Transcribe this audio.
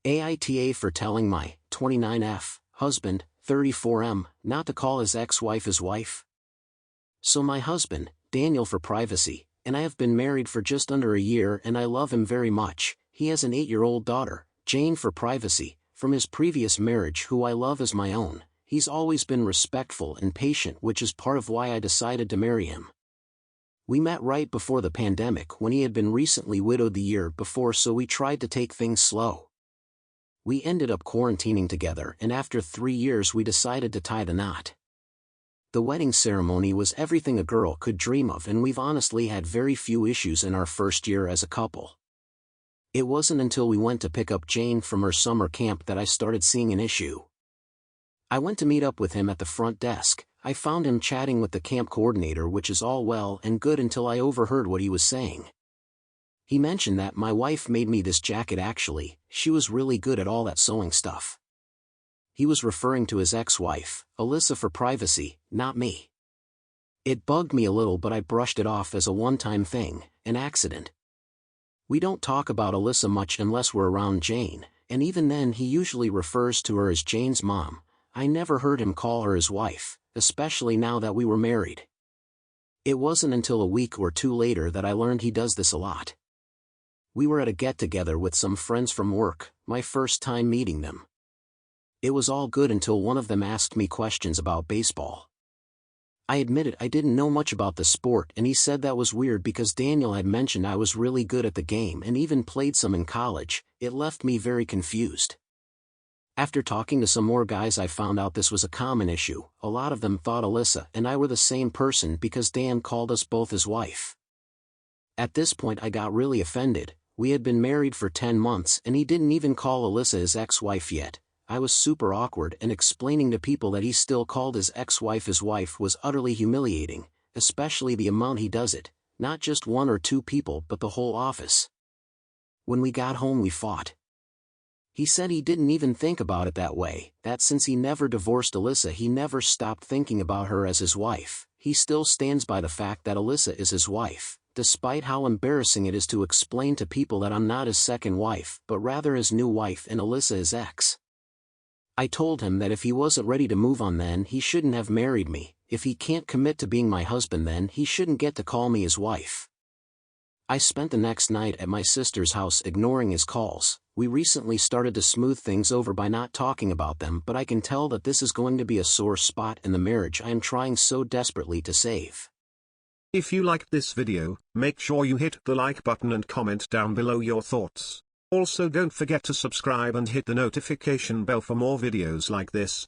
AITA for telling my 29F husband, 34M, not to call his ex-wife his wife. So my husband, Daniel for privacy, and I have been married for just under a year and I love him very much. He has an 8-year-old daughter, Jane for privacy, from his previous marriage who I love as my own. He's always been respectful and patient, which is part of why I decided to marry him. We met right before the pandemic when he had been recently widowed the year before, so we tried to take things slow. We ended up quarantining together and after 3 years we decided to tie the knot. The wedding ceremony was everything a girl could dream of, and we've honestly had very few issues in our first year as a couple. It wasn't until we went to pick up Jane from her summer camp that I started seeing an issue. I went to meet up with him at the front desk. I found him chatting with the camp coordinator, which is all well and good until I overheard what he was saying. He mentioned that my wife made me this jacket. Actually, she was really good at all that sewing stuff. He was referring to his ex-wife, Alyssa for privacy, not me. It bugged me a little, but I brushed it off as a one-time thing, an accident. We don't talk about Alyssa much unless we're around Jane, and even then he usually refers to her as Jane's mom. I never heard him call her his wife, especially now that we were married. It wasn't until a week or two later that I learned he does this a lot. We were at a get-together with some friends from work, my first time meeting them. It was all good until one of them asked me questions about baseball. I admitted I didn't know much about the sport, and he said that was weird because Daniel had mentioned I was really good at the game and even played some in college. It left me very confused. After talking to some more guys, I found out this was a common issue. A lot of them thought Alyssa and I were the same person because Dan called us both his wife. At this point I got really offended. We had been married for 10 months and he didn't even call Alyssa his ex-wife yet. I was super awkward, and explaining to people that he still called his ex-wife his wife was utterly humiliating, especially the amount he does it, not just 1 or 2 people but the whole office. When we got home we fought. He said he didn't even think about it that way, that since he never divorced Alyssa he never stopped thinking about her as his wife. He still stands by the fact that Alyssa is his wife, despite how embarrassing it is to explain to people that I'm not his second wife but rather his new wife and Alyssa his ex. I told him that if he wasn't ready to move on then he shouldn't have married me. If he can't commit to being my husband then he shouldn't get to call me his wife. I spent the next night at my sister's house ignoring his calls. We recently started to smooth things over by not talking about them, but I can tell that this is going to be a sore spot in the marriage I am trying so desperately to save. If you liked this video, make sure you hit the like button and comment down below your thoughts. Also don't forget to subscribe and hit the notification bell for more videos like this.